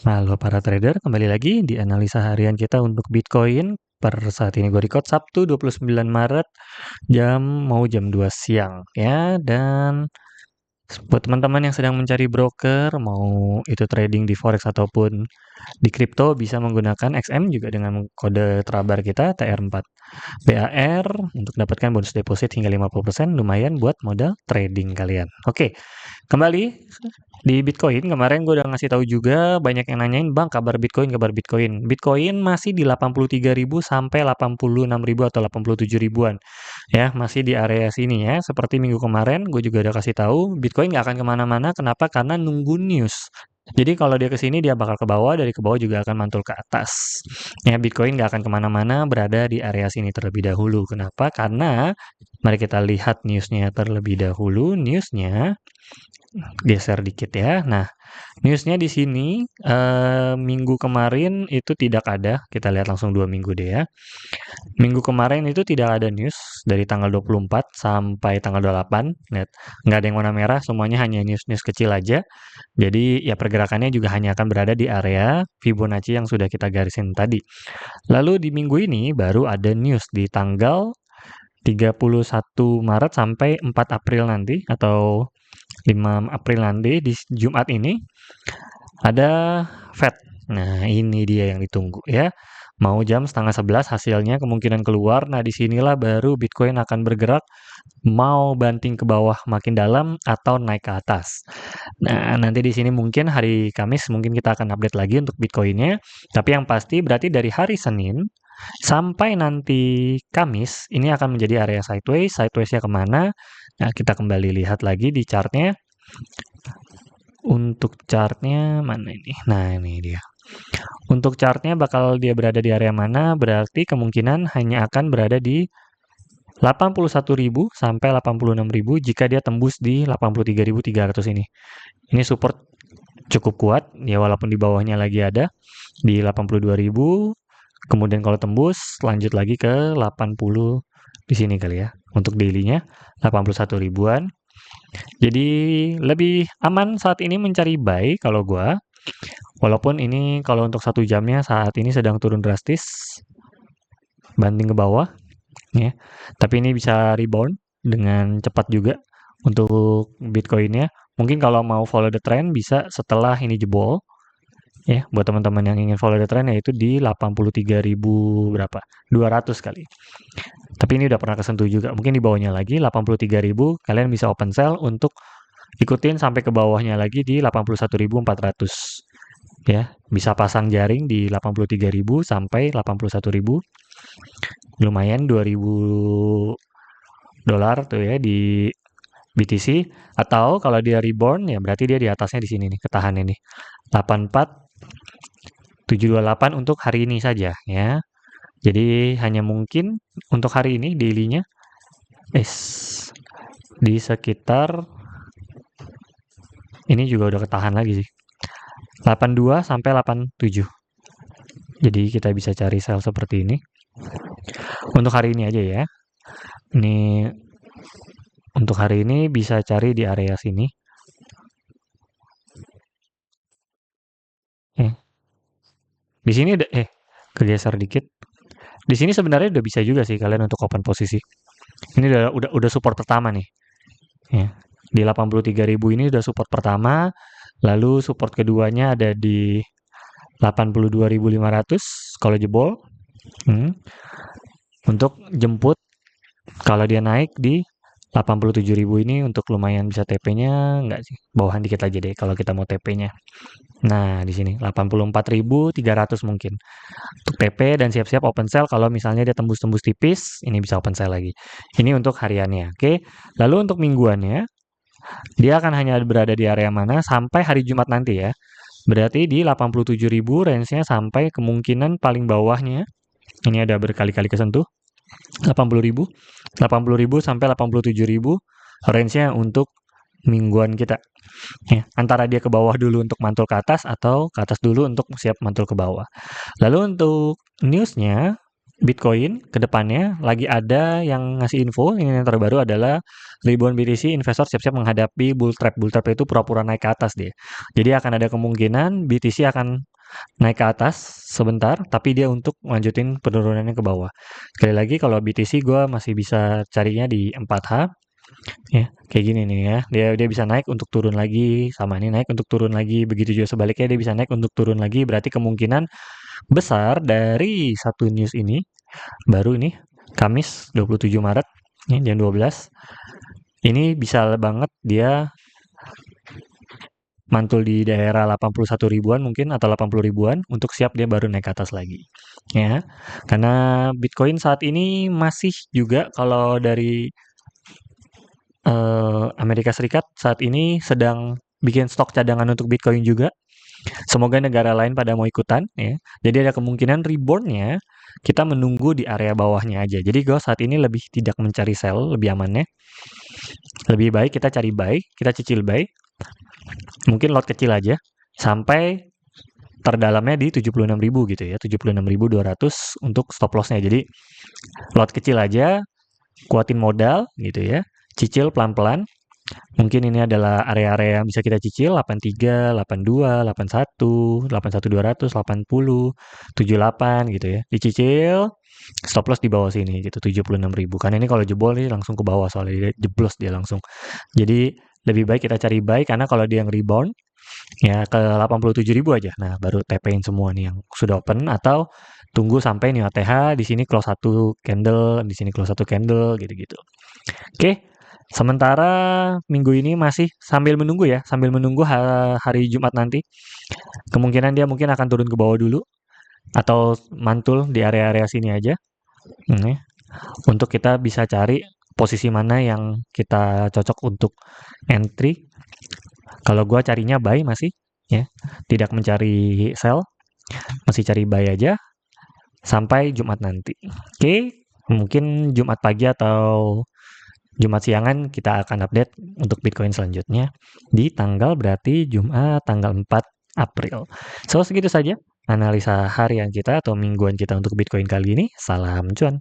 Halo para trader, kembali lagi di analisa harian kita untuk Bitcoin. Per saat ini gue record Sabtu 29 Maret mau jam 2 siang ya. Dan buat teman-teman yang sedang mencari broker, mau itu trading di forex ataupun di kripto, bisa menggunakan XM juga dengan kode terabar kita TR4 BAR untuk dapatkan bonus deposit hingga 50%, lumayan buat modal trading kalian. Oke, kembali di Bitcoin. Kemarin gue udah ngasih tahu juga, banyak yang nanyain, "Bang, kabar Bitcoin, kabar Bitcoin." Bitcoin masih di 83.000 sampai 86.000 atau 87 ribuan. Ya, masih di area sini ya. Seperti minggu kemarin, gue juga udah kasih tahu, Bitcoin nggak akan kemana-mana. Kenapa? Karena nunggu news. Jadi kalau dia ke sini, dia bakal ke bawah, dari ke bawah juga akan mantul ke atas. Ya, Bitcoin nggak akan kemana-mana, berada di area sini terlebih dahulu. Kenapa? Karena, mari kita lihat newsnya terlebih dahulu. Newsnya, geser dikit ya. Nah, newsnya di sini minggu kemarin itu tidak ada. Kita lihat langsung 2 minggu deh ya. Minggu kemarin itu tidak ada news dari tanggal 24 sampai tanggal 28. Lihat, nggak ada yang warna merah, semuanya hanya news-news kecil aja. Jadi ya pergerakannya juga hanya akan berada di area Fibonacci yang sudah kita garisin tadi. Lalu di minggu ini baru ada news di tanggal 31 Maret sampai 4 April nanti, atau 5 April nanti, di Jumat ini ada Fed. Nah, ini dia yang ditunggu ya. Mau jam 10:30 hasilnya kemungkinan keluar. Nah, disinilah baru Bitcoin akan bergerak, mau banting ke bawah makin dalam atau naik ke atas. Nah, nanti di sini mungkin hari Kamis mungkin kita akan update lagi untuk Bitcoinnya. Tapi yang pasti berarti dari hari Senin sampai nanti Kamis ini akan menjadi area sideways. Sidewaysnya kemana? Nah, kita kembali lihat lagi di chartnya. Untuk chartnya mana ini? Nah, ini dia. Untuk chartnya bakal dia berada di area mana? Berarti kemungkinan hanya akan berada di 81.000 sampai 86.000 jika dia tembus di 83.300 ini. Ini support cukup kuat ya, walaupun di bawahnya lagi ada di 82.000. Kemudian kalau tembus lanjut lagi ke 80 di sini kali ya. Untuk daily-nya 81 ribuan. Jadi lebih aman saat ini mencari buy kalau gua. Walaupun ini kalau untuk 1 jamnya saat ini sedang turun drastis, banting ke bawah, ya. Tapi ini bisa rebound dengan cepat juga untuk Bitcoin-nya. Mungkin kalau mau follow the trend bisa setelah ini jebol, ya. Buat teman-teman yang ingin follow the trend yaitu di 83.000 berapa? 200 kali. Tapi ini udah pernah kesentuh juga. Mungkin di bawahnya lagi 83.000, kalian bisa open sell untuk ikutin sampai ke bawahnya lagi di 81.400. Ya, bisa pasang jaring di 83.000 sampai 81.000. Lumayan 2.000 dolar tuh ya di BTC. Atau kalau dia reborn ya berarti dia di atasnya di sini nih, ketahan ini 84.728 untuk hari ini saja ya. Jadi hanya mungkin untuk hari ini daily-nya di sekitar ini juga udah ketahan lagi sih. 82 sampai 87. Jadi kita bisa cari sell seperti ini. Untuk hari ini aja ya. Ini untuk hari ini bisa cari di area sini. Di sini ada kegeser dikit. Di sini sebenarnya udah bisa juga sih kalian untuk open posisi. Ini udah support pertama nih. Ya. Di 83.000 ini udah support pertama, lalu support keduanya ada di 82.500 kalau jebol. Untuk jemput kalau dia naik di 87.000 ini untuk lumayan bisa TP-nya enggak sih? Bawahan dikit aja deh kalau kita mau TP-nya. Nah, di sini 84.300 mungkin. Untuk TP dan siap-siap open sell kalau misalnya dia tembus-tembus tipis, ini bisa open sell lagi. Ini untuk hariannya, oke? Lalu untuk mingguannya, dia akan hanya berada di area mana sampai hari Jumat nanti ya. Berarti di 87.000 range-nya sampai kemungkinan paling bawahnya. Ini ada berkali-kali kesentuh. 80.000 sampai 87.000 range-nya untuk mingguan kita. Ya, antara dia ke bawah dulu untuk mantul ke atas atau ke atas dulu untuk siap mantul ke bawah. Lalu untuk newsnya, Bitcoin ke depannya lagi ada yang ngasih info. Ini yang terbaru adalah rebound BTC, investor siap-siap menghadapi bull trap. Bull trap itu pura-pura naik ke atas dia. Jadi akan ada kemungkinan BTC akan naik ke atas sebentar, tapi dia untuk lanjutin penurunannya ke bawah. Sekali lagi kalau BTC gue masih bisa carinya di 4H, ya kayak gini nih ya. Dia bisa naik untuk turun lagi, sama ini naik untuk turun lagi. Begitu juga sebaliknya dia bisa naik untuk turun lagi. Berarti kemungkinan besar dari satu news ini baru ini Kamis 27 Maret ya, jam 12. Ini bisa banget dia mantul di daerah 81 ribuan mungkin atau 80 ribuan untuk siap dia baru naik ke atas lagi. Ya. Karena Bitcoin saat ini masih juga kalau dari Amerika Serikat saat ini sedang bikin stok cadangan untuk Bitcoin juga. Semoga negara lain pada mau ikutan ya. Jadi ada kemungkinan reborn-nya kita menunggu di area bawahnya aja. Jadi gue saat ini lebih tidak mencari sell, lebih amannya. Lebih baik kita cari buy, kita cicil buy. Mungkin lot kecil aja sampai terdalamnya di 76.000 gitu ya, 76.200 untuk stop loss-nya. Jadi lot kecil aja, kuatin modal gitu ya. Cicil pelan-pelan. Mungkin ini adalah area-area yang bisa kita cicil 83, 82, 81, 81200, 80, 78 gitu ya. Dicicil stop loss di bawah sini gitu 76.000. Karena ini kalau jebol nih langsung ke bawah soalnya dia jeblos dia langsung. Jadi lebih baik kita cari buy karena kalau dia yang rebound ya ke 87.000 aja. Nah, baru TP-in semua nih yang sudah open atau tunggu sampai nih OTH di sini close 1 candle, di sini close 1 candle gitu-gitu. Oke. Sementara minggu ini masih sambil menunggu ya, sambil menunggu hari Jumat nanti. Kemungkinan dia mungkin akan turun ke bawah dulu atau mantul di area-area sini aja. Ini untuk kita bisa cari posisi mana yang kita cocok untuk entry. Kalau gua carinya buy masih ya, tidak mencari sell, masih cari buy aja sampai Jumat nanti. Oke, mungkin Jumat pagi atau Jumat siangan kita akan update untuk Bitcoin selanjutnya di tanggal berarti Jumat tanggal 4 April. So, segitu saja analisa harian kita atau mingguan kita untuk Bitcoin kali ini. Salam cuan.